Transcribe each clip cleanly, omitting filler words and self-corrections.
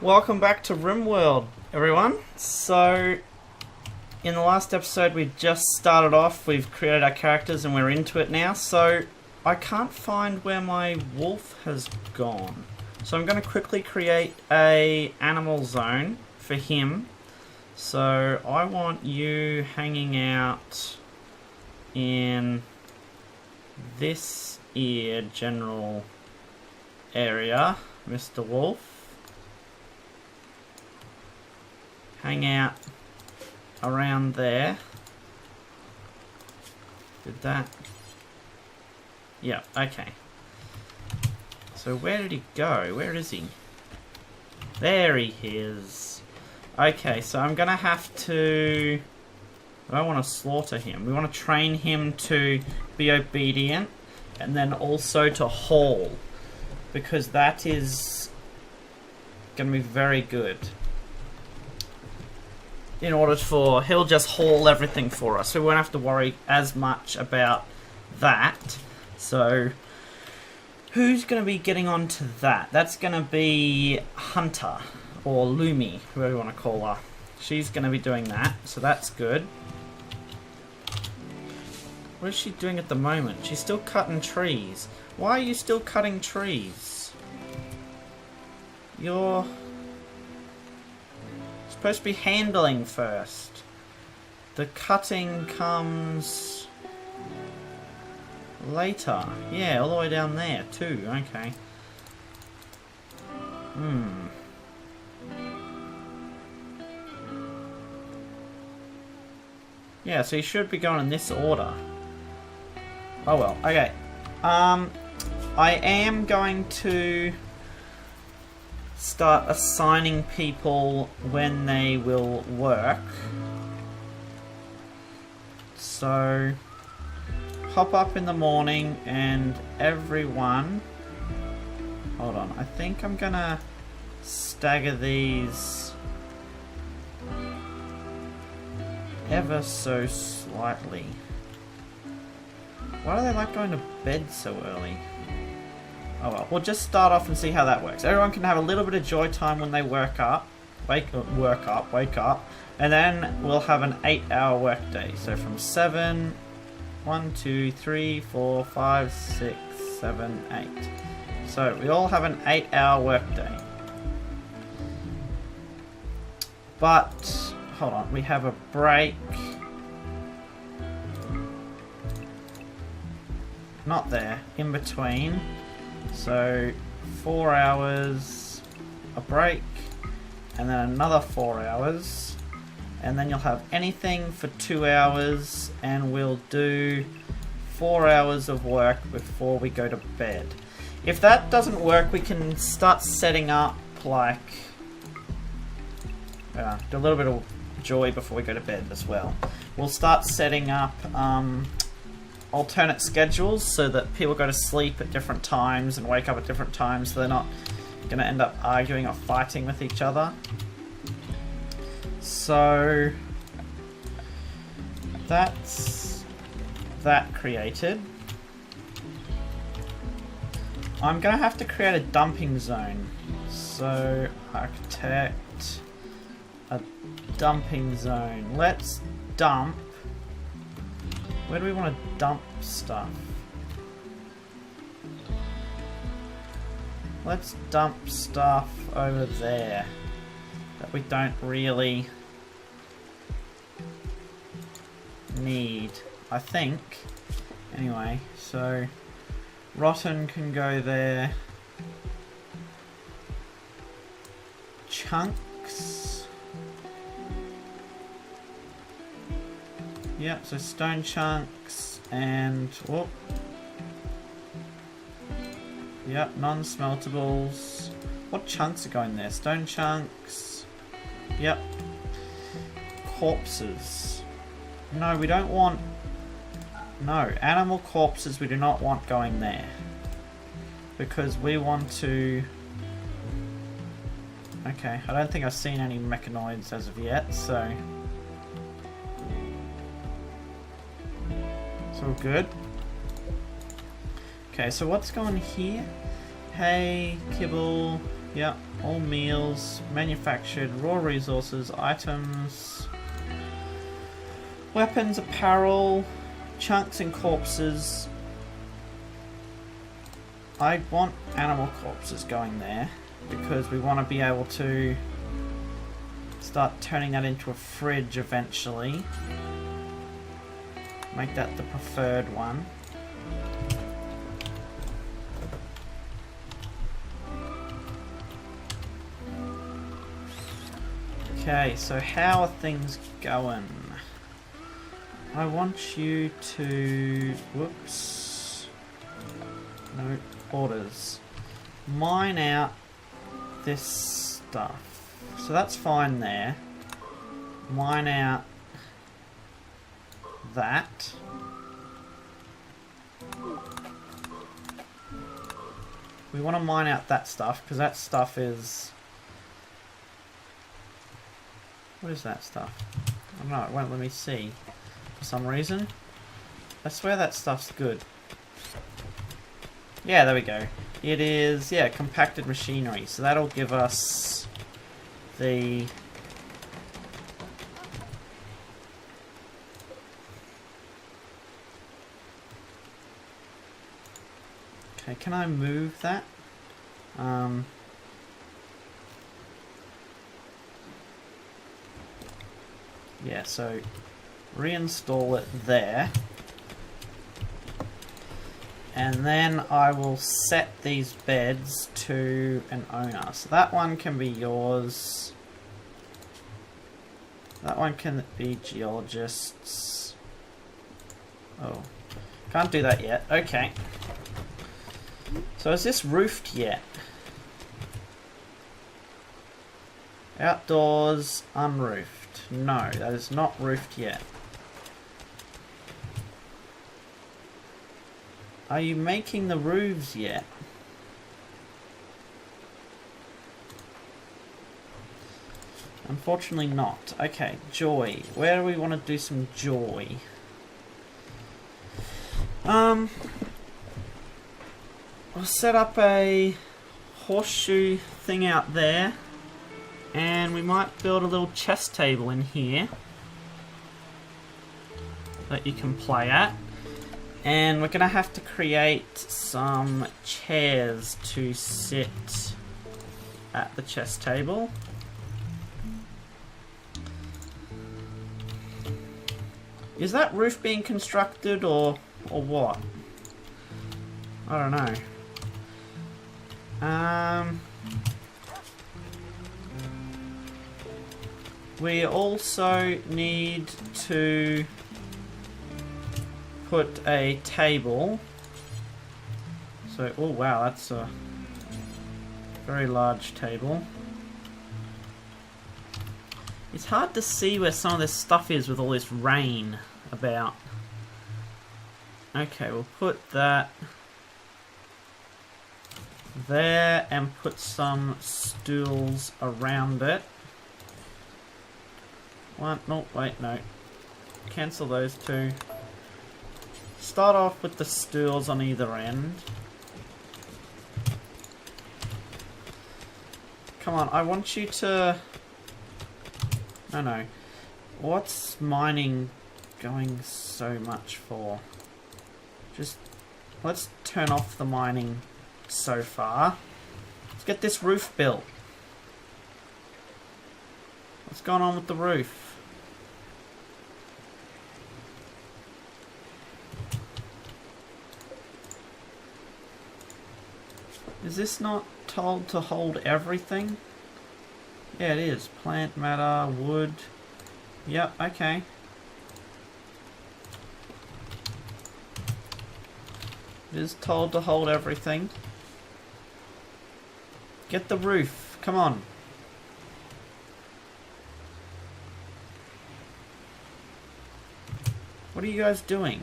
Welcome back to RimWorld, everyone. So, in the last episode we just started off, we've created our characters and we're into it now. So, I can't find where my wolf has gone. So I'm going to quickly create a animal zone for him. So, I want you hanging out in this here general area, Mr. Wolf. Hang out around there. Did that? Yeah, okay. So where did he go? Where is he? There he is. Okay, so I'm gonna have to... I don't want to slaughter him. We want to train him to be obedient and then also to haul, because that is gonna be very good. In order for... he'll just haul everything for us, so we won't have to worry as much about that. So, who's going to be getting on to that? That's going to be Hunter, or Lumi, whoever you want to call her. She's going to be doing that, so that's good. What is she doing at the moment? She's still cutting trees. Why are you still cutting trees? You're supposed to be handling first. The cutting comes later. Yeah, all the way down there too. Okay. Yeah, so you should be going in this order. Oh well. Okay. I am going to start assigning people when they will work. So, hop up in the morning and everyone... Hold on, I think I'm gonna stagger these ever so slightly. Why do they like going to bed so early? Oh well, we'll just start off and see how that works. Everyone can have a little bit of joy time when they wake up, and then we'll have an 8-hour workday. So from 7, 1, 2, 3, 4, 5, 6, 7, 8. So we all have an 8-hour workday. But, hold on, we have a break. Not there, in between. So 4 hours, a break, and then another 4 hours, and then you'll have anything for 2 hours, and we'll do 4 hours of work before we go to bed. If that doesn't work, we can start setting up, like, do a little bit of joy before we go to bed as well. We'll start setting up alternate schedules so that people go to sleep at different times and wake up at different times, so they're not going to end up arguing or fighting with each other. So that's that created. I'm going to have to create a dumping zone. So architect, a dumping zone. Let's dump. Where do we want to dump stuff? Let's dump stuff over there that we don't really need, I think. Anyway, so rotten can go there. Chunks. Yep, so stone chunks and... whoop. Yep, non-smeltables. What chunks are going there? Stone chunks. Yep. Corpses. No, we don't want... no, animal corpses we do not want going there. Because we want to... okay, I don't think I've seen any mechanoids as of yet, so... it's all good. Okay, so what's going here? Hay, kibble, Yep, all meals, manufactured, raw resources, items, weapons, apparel, chunks and corpses. I want animal corpses going there because we want to be able to start turning that into a fridge eventually. Make that the preferred one. Okay, so how are things going? I want you to... Whoops. No, orders. Mine out this stuff. So that's fine there. Mine out that. We want to mine out that stuff because that stuff is... What is that stuff? I don't know, it won't let me see for some reason. I swear that stuff's good. Yeah, there we go. It is, yeah, compacted machinery. So that'll give us the... Okay, can I move that? Yeah, so reinstall it there. And then I will set these beds to an owner. So that one can be yours. That one can be geologists. Oh, can't do that yet. Okay. So is this roofed yet? Outdoors, unroofed. No, that is not roofed yet. Are you making the roofs yet? Unfortunately not. Okay, joy. Where do we want to do some joy? We'll set up a horseshoe thing out there. And we might build a little chess table in here that you can play at. And we're going to have to create some chairs to sit at the chess table. Is that roof being constructed or what? I don't know. We also need to put a table. So, oh wow, that's a very large table. It's hard to see where some of this stuff is with all this rain about. Okay, we'll put that there and put some stools around it. One, no, wait, no. Cancel those two. Start off with the stools on either end. Come on, I want you to... No. What's mining going so much for? Just... Let's turn off the mining so far. Let's get this roof built. What's going on with the roof? Is this not told to hold everything? Yeah, it is. Plant matter, wood. Yep, okay. It is told to hold everything. Get the roof. Come on. What are you guys doing?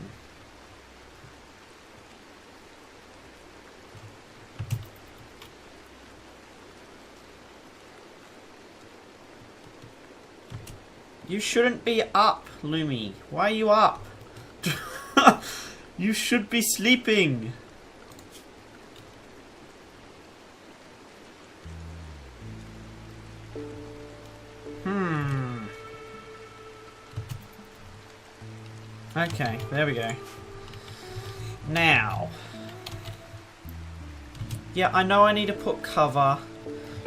You shouldn't be up, Lumi. Why are you up? You should be sleeping. Okay, there we go. Now. Yeah, I know I need to put cover.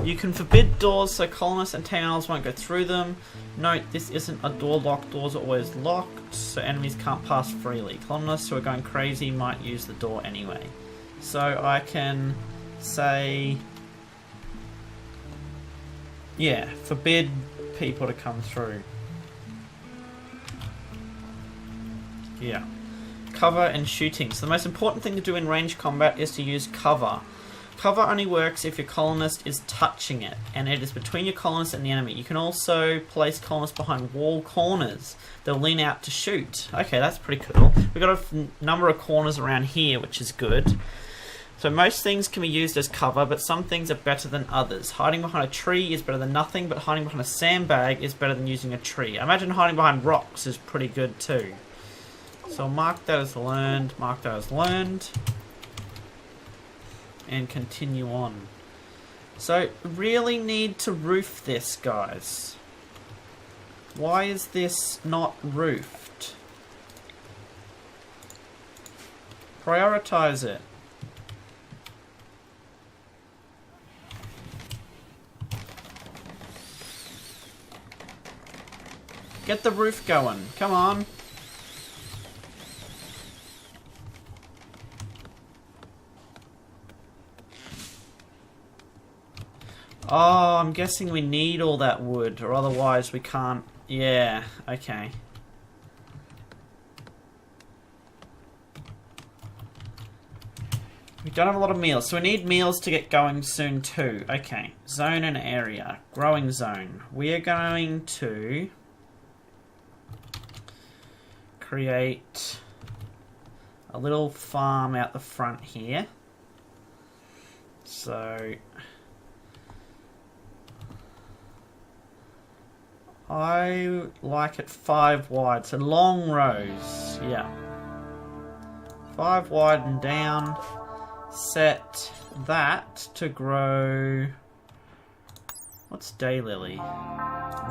You can forbid doors so colonists and Tame won't go through them. Note, this isn't a door lock. Doors are always locked, so enemies can't pass freely. Colonists who are going crazy might use the door anyway. So I can say... yeah, forbid people to come through. Yeah. Cover and shooting. So the most important thing to do in range combat is to use cover. Cover only works if your colonist is touching it, and it is between your colonist and the enemy. You can also place colonists behind wall corners. They'll lean out to shoot. Okay, that's pretty cool. We've got a number of corners around here, which is good. So most things can be used as cover, but some things are better than others. Hiding behind a tree is better than nothing, but hiding behind a sandbag is better than using a tree. I imagine hiding behind rocks is pretty good too. So mark that as learned, mark that as learned, and continue on. So really need to roof this, guys. Why is this not roofed? Prioritize it. Get the roof going, come on. Oh, I'm guessing we need all that wood, or otherwise we can't... yeah, okay. We don't have a lot of meals, so we need meals to get going soon too. Okay, zone and area. Growing zone. We are going to... create a little farm out the front here. So... I like it 5 wide, so long rows, yeah. 5 wide and down. Set that to grow... what's daylily?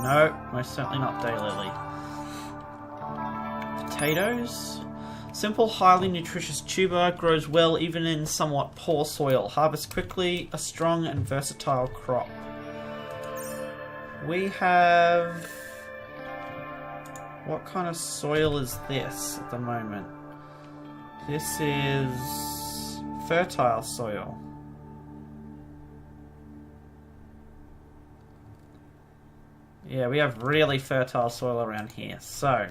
No, most certainly not daylily. Potatoes? Simple, highly nutritious tuber, grows well even in somewhat poor soil. Harvests quickly, a strong and versatile crop. We have... what kind of soil is this at the moment? This is fertile soil. Yeah, we have really fertile soil around here. So,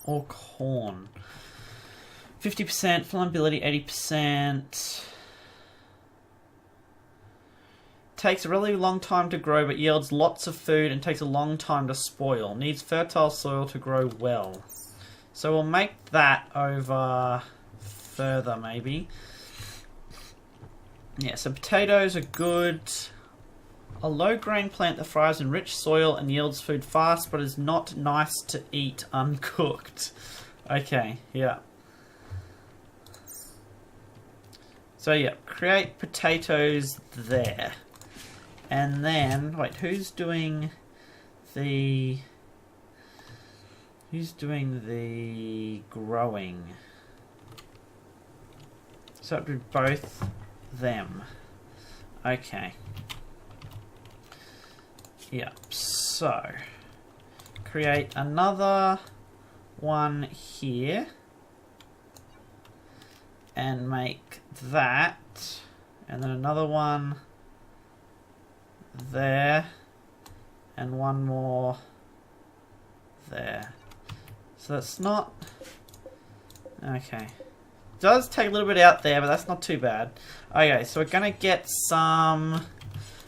or corn. 50%, flammability 80%. Takes a really long time to grow but yields lots of food and takes a long time to spoil. Needs fertile soil to grow well. So we'll make that over further maybe. Yeah, so potatoes are good. A low grain plant that thrives in rich soil and yields food fast but is not nice to eat uncooked. Okay, yeah. So yeah, create potatoes there. And then, wait, who's doing the growing? So it would be both them. Okay. Yeah, so create another one here and make that, and then another one there, and one more there. So that's not... okay. Does take a little bit out there, but that's not too bad. Okay, so we're gonna get some...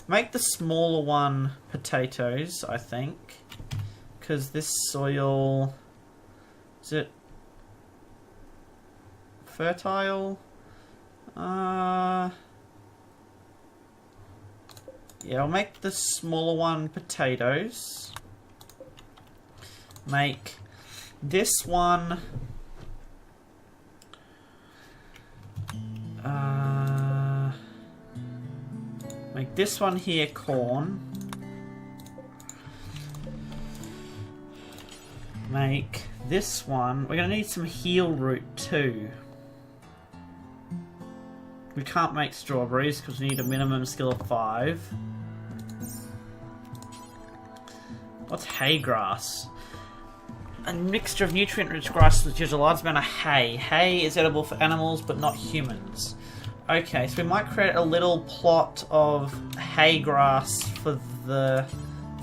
make the smaller one potatoes, I think. Because this soil... is it fertile? Yeah, I'll make the smaller one potatoes. Make this one... Make this one here corn. Make this one... We're going to need some heel root too. We can't make strawberries because we need a minimum skill of 5. What's hay grass? A mixture of nutrient-rich grass that gives a large amount of hay. Hay is edible for animals but not humans. Okay, so we might create a little plot of hay grass for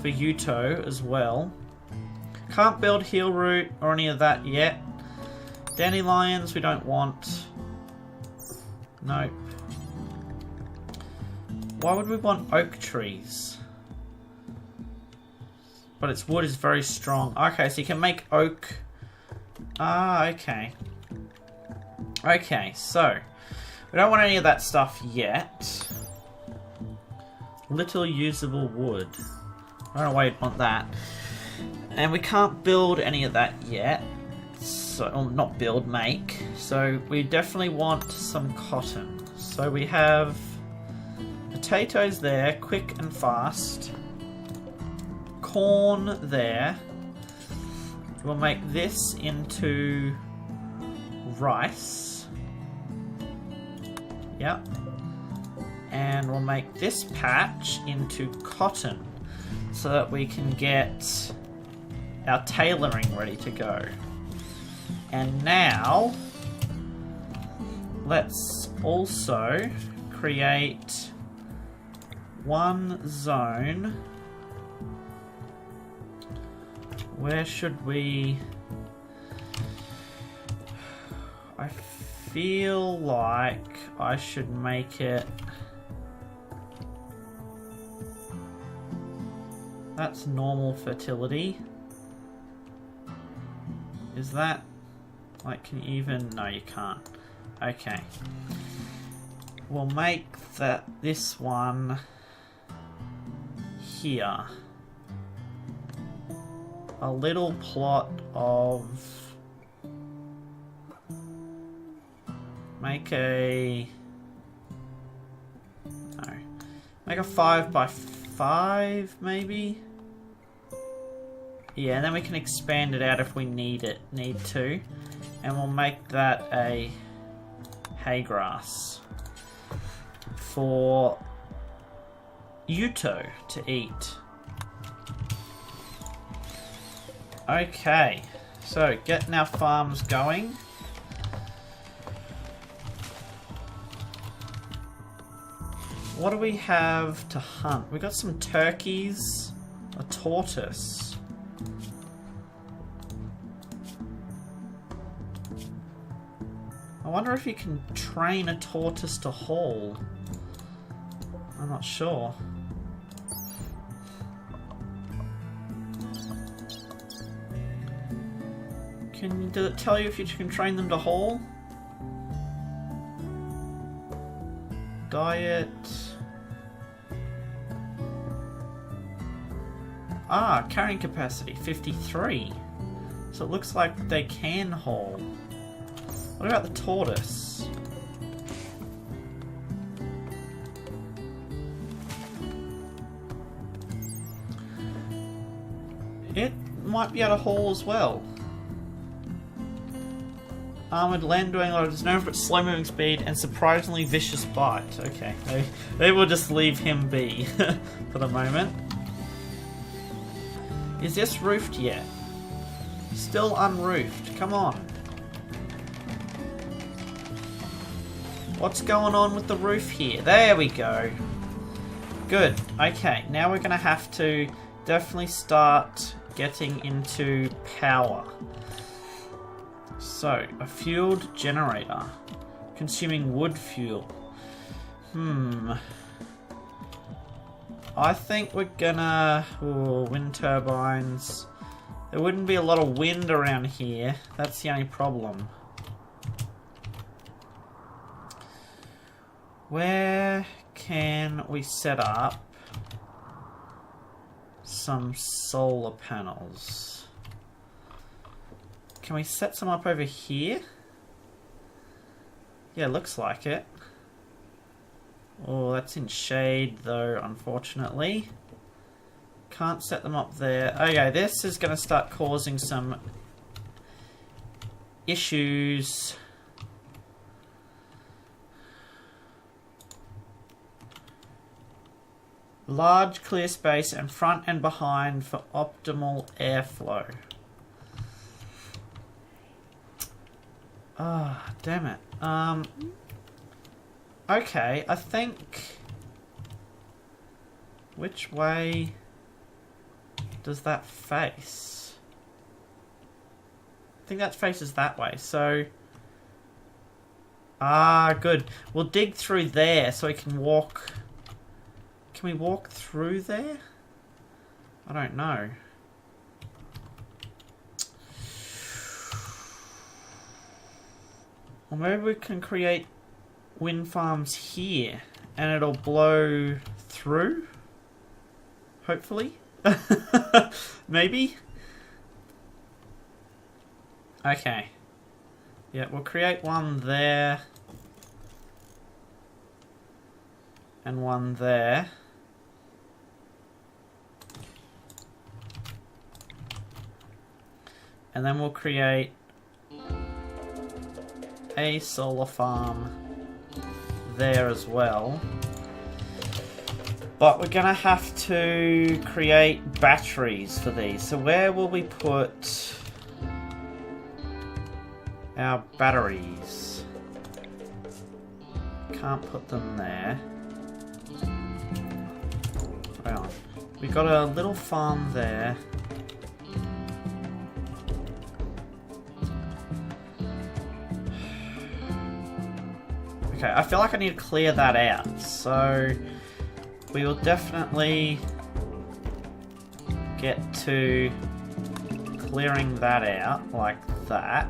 Yuto as well. Can't build heel root or any of that yet. Dandelions we don't want. Nope. Why would we want oak trees? But its wood is very strong. Okay, so you can make oak. Ah, okay. Okay, so we don't want any of that stuff yet. Little usable wood. I don't know why you'd want that. And we can't build any of that yet. So, well, not build, make. So we definitely want some cotton. So we have potatoes there, quick and fast. Corn there. We'll make this into rice. Yep. And we'll make this patch into cotton so that we can get our tailoring ready to go. And now let's also create one zone. Where should we... I feel like I should make it... That's normal fertility. Is that... Like, can you even... No, you can't. Okay. We'll make this one here. A little plot of... Make a... No. Make a 5 by 5, maybe? Yeah, and then we can expand it out if we need to. And we'll make that a hay grass for Yuto to eat. Okay, so getting our farms going. What do we have to hunt? We got some turkeys, a tortoise. I wonder if you can train a tortoise to haul. I'm not sure. Does it tell you if you can train them to haul? Diet. Ah, carrying capacity 53. So it looks like they can haul. What about the tortoise? It might be able to haul as well. Armoured land dwelling is known for its slow moving speed and surprisingly vicious bite. Okay, they will just leave him be for the moment. Is this roofed yet? Still unroofed. Come on. What's going on with the roof here? There we go. Good. Okay, now we're going to have to definitely start getting into power. So, a fueled generator. Consuming wood fuel. I think we're gonna... Ooh, wind turbines. There wouldn't be a lot of wind around here. That's the only problem. Where can we set up some solar panels? Can we set some up over here? Yeah, looks like it. Oh, that's in shade though, unfortunately. Can't set them up there. Okay, this is going to start causing some issues. Large clear space and front and behind for optimal airflow. Ah, oh, damn it. Okay, I think... Which way does that face? I think that faces that way, so... Ah, good. We'll dig through there so we can walk... Can we walk through there? I don't know. Or maybe we can create wind farms here and it'll blow through? Hopefully? Maybe? Okay. Yeah, we'll create one there. And one there. And then we'll create a solar farm there as well. But we're gonna have to create batteries for these. So where will we put our batteries? Can't put them there. Well, we got a little farm there. Okay, I feel like I need to clear that out, so we will definitely get to clearing that out like that.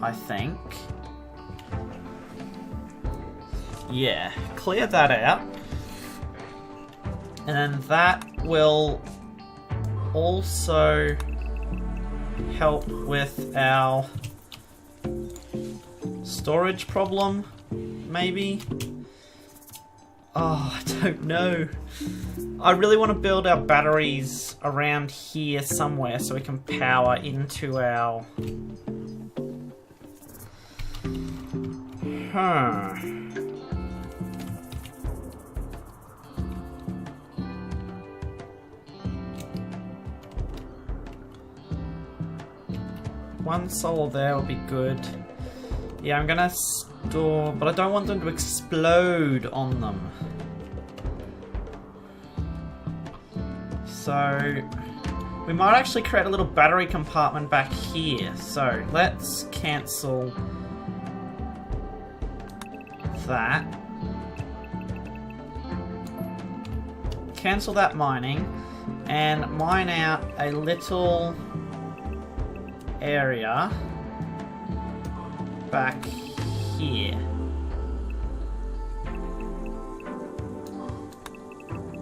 I think. Yeah, clear that out. And then that will also help with our storage problem, maybe? Oh, I don't know. I really want to build our batteries around here somewhere so we can power into our... Huh. One solar there will be good. Yeah, I'm gonna store... But I don't want them to explode on them. So... we might actually create a little battery compartment back here. So, let's cancel that. Cancel that mining. And mine out a little... area back here,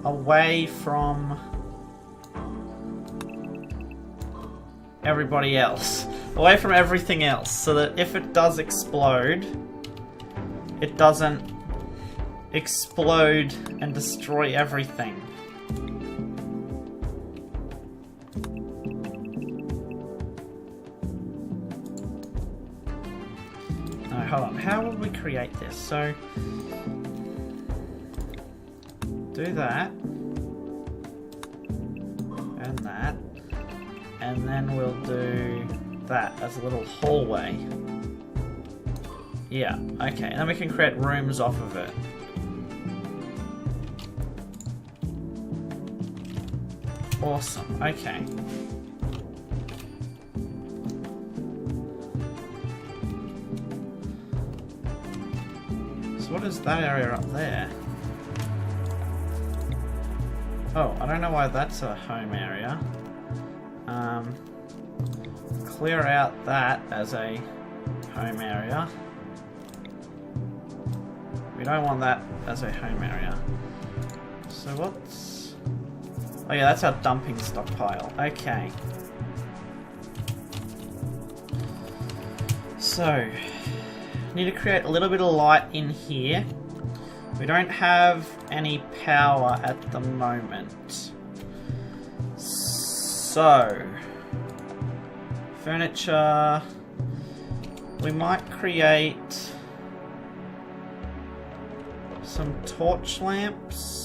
away from everybody else, away from everything else, so that if it does explode, it doesn't explode and destroy everything. Hold on, how will we create this? So, do that, and that, and then we'll do that as a little hallway. Yeah, okay, and then we can create rooms off of it. Awesome, okay. What is that area up there? Oh, I don't know why that's a home area. Clear out that as a home area. We don't want that as a home area. So what's... oh yeah, that's our dumping stockpile. Okay. So, need to create a little bit of light in here. We don't have any power at the moment. So, furniture. We might create some torch lamps.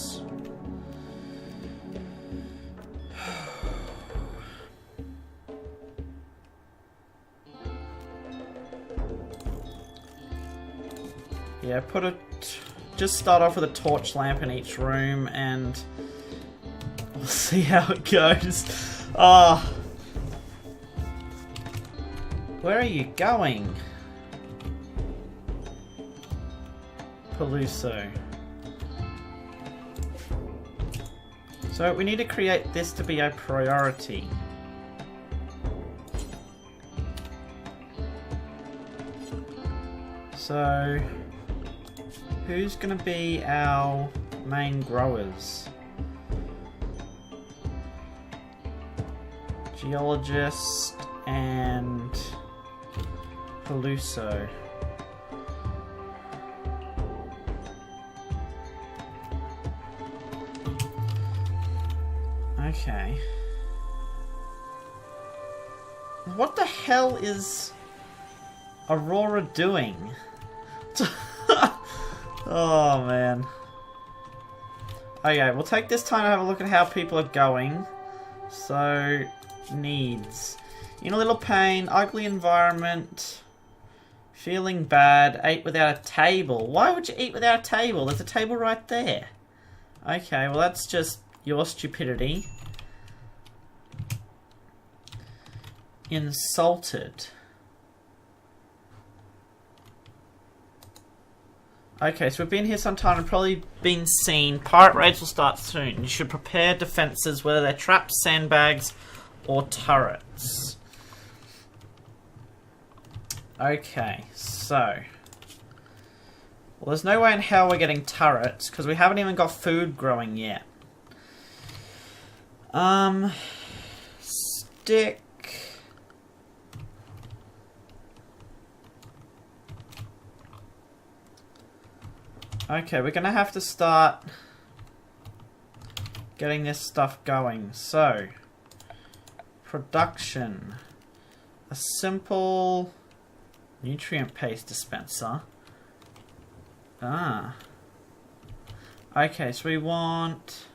Yeah, just start off with a torch lamp in each room and we'll see how it goes. Ah. Where are you going? Peluso. So we need to create this to be a priority. So who's going to be our main growers? Geologist and Peluso. Okay. What the hell is Aurora doing? Oh man. Okay, we'll take this time to have a look at how people are going. So, needs. In a little pain, ugly environment, feeling bad, ate without a table. Why would you eat without a table? There's a table right there. Okay, well that's just your stupidity. Insulted. Okay, so we've been here some time and probably been seen. Pirate raids will start soon. You should prepare defences, whether they're traps, sandbags, or turrets. Okay, so... well, there's no way in hell we're getting turrets, because we haven't even got food growing yet. Stick... okay, we're gonna have to start getting this stuff going. So, production. A simple nutrient paste dispenser. Ah. Okay, so we want...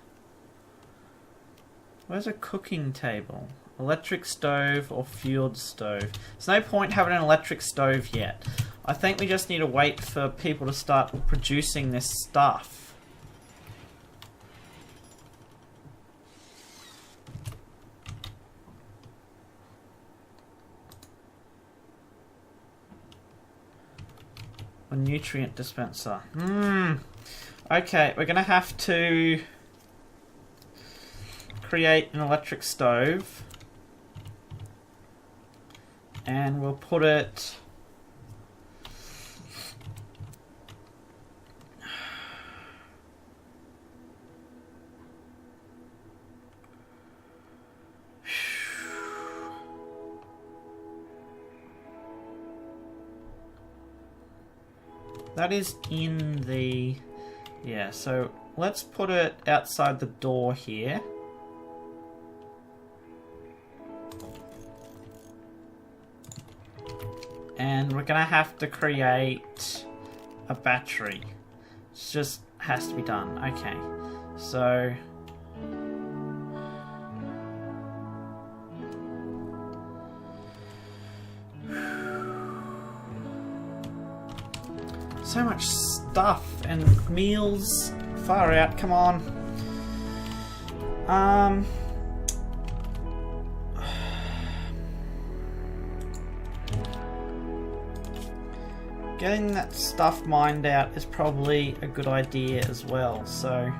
where's a cooking table? Electric stove or fueled stove? There's no point having an electric stove yet. I think we just need to wait for people to start producing this stuff. A nutrient dispenser. Okay, we're gonna have to create an electric stove. And we'll put it... that is in the... yeah, so let's put it outside the door here. And we're gonna have to create a battery. It just has to be done. Okay, so... so much stuff and meals. Far out, come on. Getting that stuff mined out is probably a good idea as well. So,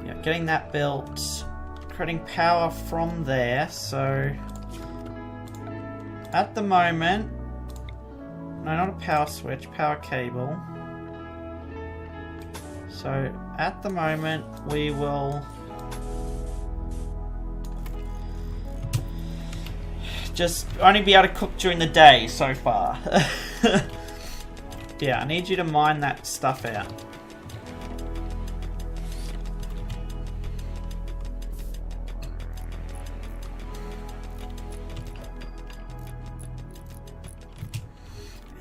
yeah, getting that built, creating power from there. So, at the moment, no, not a power switch, power cable. So, at the moment, we will just only be able to cook during the day so far. Yeah, I need you to mine that stuff out.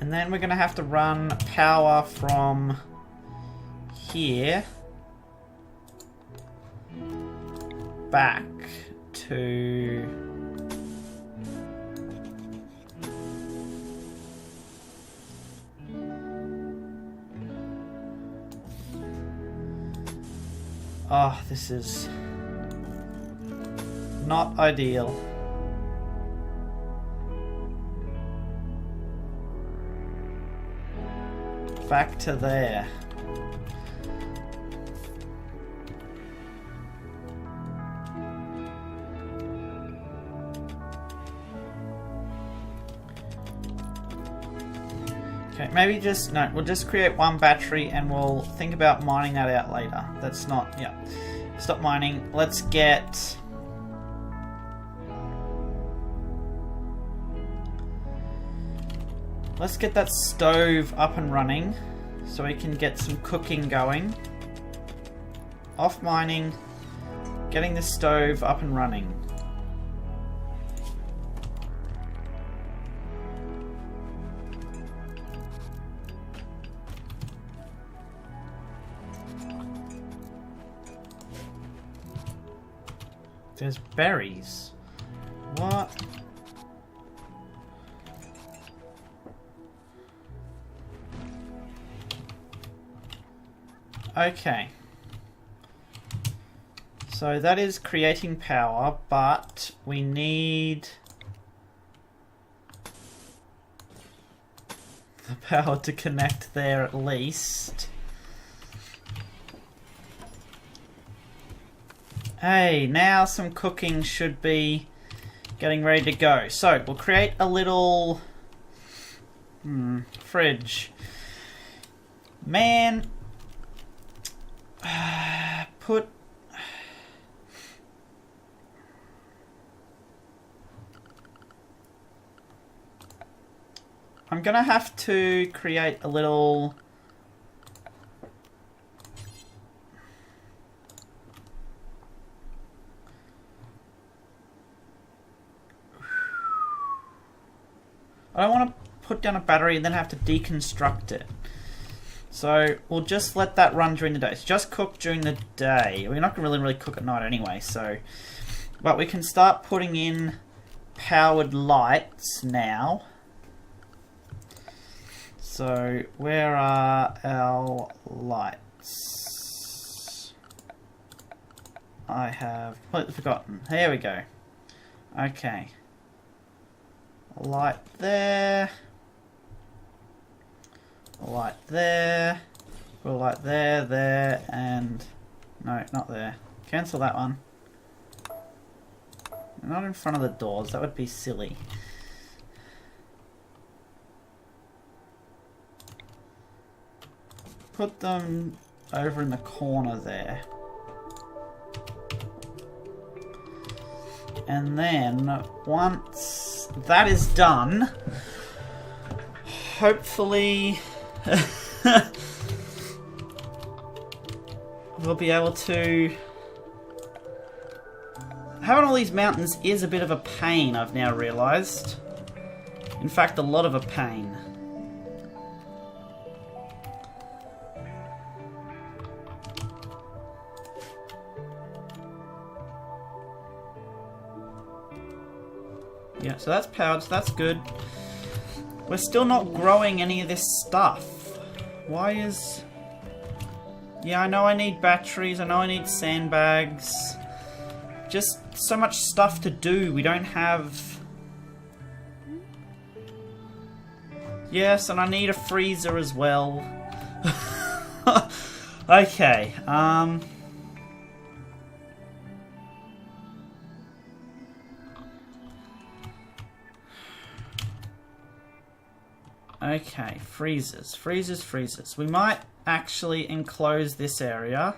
And then we're going to have to run power from here back to... Oh, this is not ideal. Back to there. Okay, maybe just, no, we'll just create one battery and we'll think about mining that out later. That's not, yeah. Stop mining. Let's get... Let's get that stove up and running so we can get some cooking going. Off mining, getting the stove up and running. There's berries. What? Okay. So that is creating power, but we need the power to connect there at least. Hey, now some cooking should be getting ready to go. So we'll create a little fridge. Man, put... I'm gonna have to create a little... I don't want to put down a battery and then have to deconstruct it. So we'll just let that run during the day. It's just cook during the day. We're not going to really cook at night anyway, so... But we can start putting in powered lights now. So where are our lights? I have completely forgotten. Here we go. Okay. A light there. A light there. Put a light there, there, and... No, not there. Cancel that one. Not in front of the doors. That would be silly. Put them over in the corner there. And then, once that is done, hopefully we'll be able to... Having all these mountains is a bit of a pain, I've now realised. In fact, a lot of a pain. Yeah, so that's powered, so that's good. We're still not growing any of this stuff. Why is... Yeah, I know I need batteries, I know I need sandbags. Just so much stuff to do, we don't have... Yes, and I need a freezer as well. Okay, Okay, freezers, freezers, freezers. We might actually enclose this area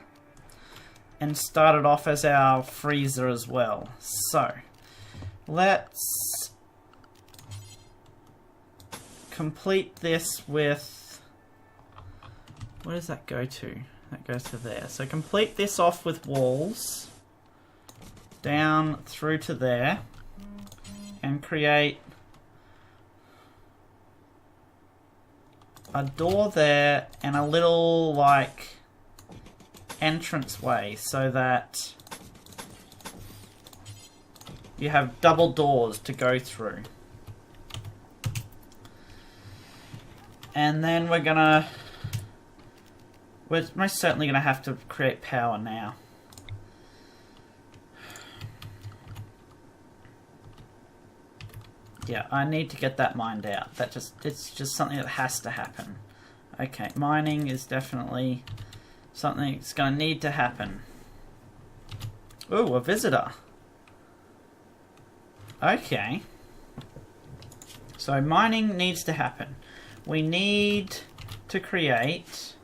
and start it off as our freezer as well. So, let's complete this with... Where does that go to? That goes to there. So complete this off with walls. Down through to there. And create a door there and a little, like, entranceway so that you have double doors to go through. And then we're most certainly gonna have to create power now. Yeah, I need to get that mined out. It's just something that has to happen. Okay, mining is definitely something that's gonna need to happen. Ooh, a visitor. Okay. So mining needs to happen. We need to create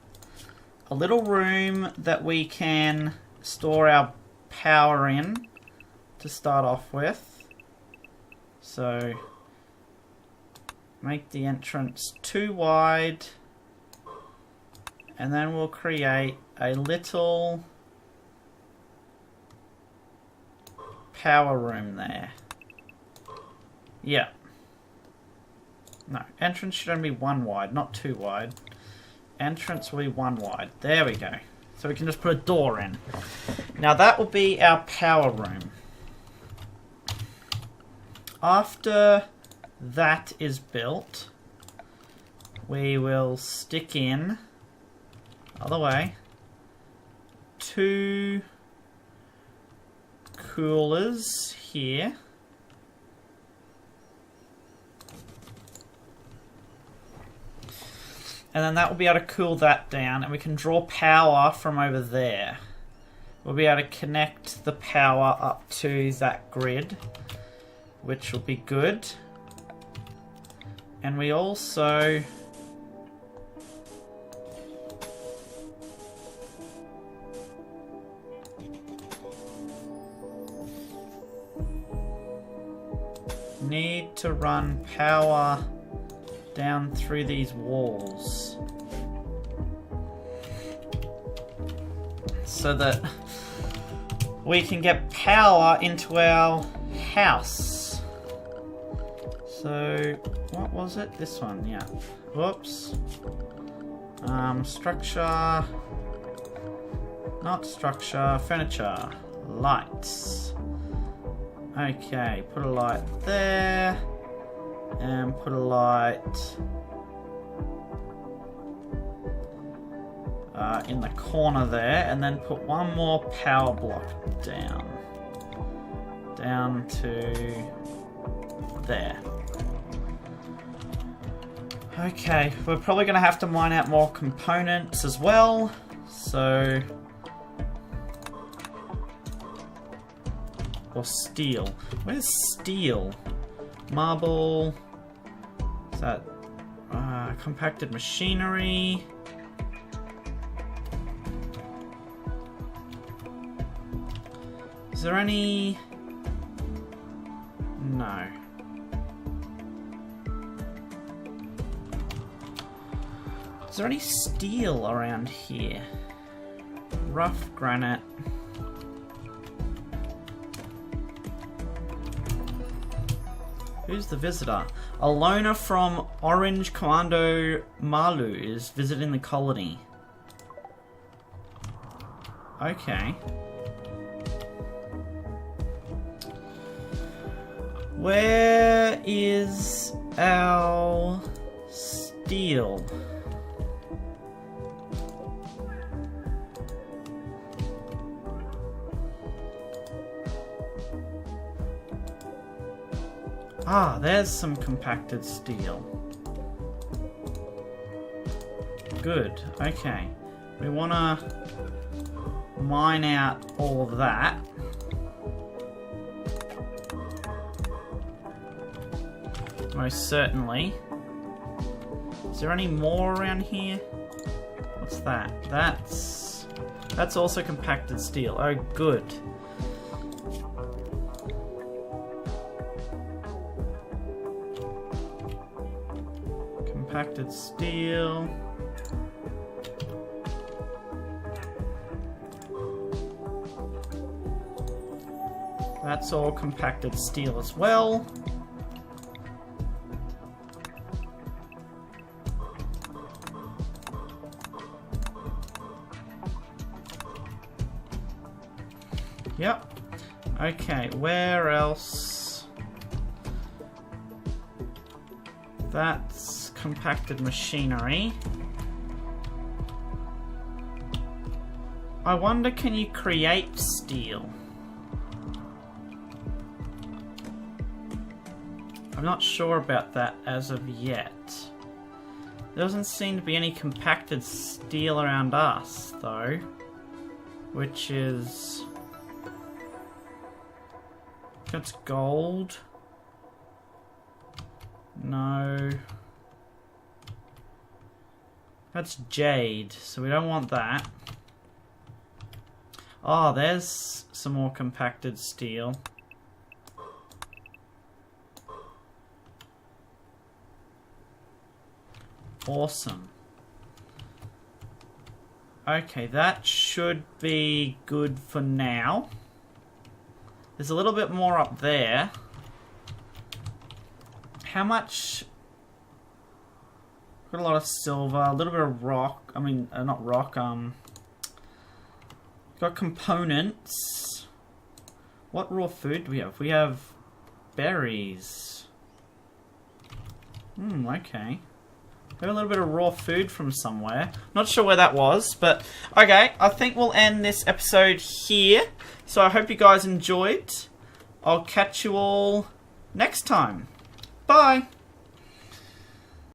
a little room that we can store our power in to start off with. So make the entrance too wide, and then we'll create a little power room there. Yeah. No, entrance should only be one wide, not two wide. Entrance will be one wide. There we go. So we can just put a door in. Now that will be our power room. After that is built, we will stick in, other way, 2 coolers here. And then that will be able to cool that down, and we can draw power from over there. We'll be able to connect the power up to that grid, which will be good. And we also need to run power down through these walls so that we can get power into our house. So what was it? This one, yeah. Whoops. Structure, not structure, furniture, lights. Okay, put a light there. And put a light in the corner there, and then put one more power block down to there. Okay, we're probably going to have to mine out more components as well, so... Or steel. Where's steel? Marble... Is that compacted machinery? Is there any... No. Is there any steel around here? Rough granite. Who's the visitor? A loner from Orange Commando Malu is visiting the colony. Okay. Where is our steel? Ah, there's some compacted steel. Good, okay. We want to mine out all of that. Most certainly. Is there any more around here? What's that? That's also compacted steel. Oh, good. compacted steel. That's all compacted steel as well. Yep. Okay, where else? That's compacted machinery. I wonder, can you create steel? I'm not sure about that as of yet. There doesn't seem to be any compacted steel around us, though. Which is... That's gold. No. That's jade, so we don't want that. Oh, there's some more compacted steel. Awesome. Okay, that should be good for now. There's a little bit more up there. How much? Got a lot of silver, a little bit of rock. I mean, not rock. Got components. What raw food do we have? We have berries. Okay. We have a little bit of raw food from somewhere. Not sure where that was, but okay. I think we'll end this episode here. So I hope you guys enjoyed. I'll catch you all next time. Bye!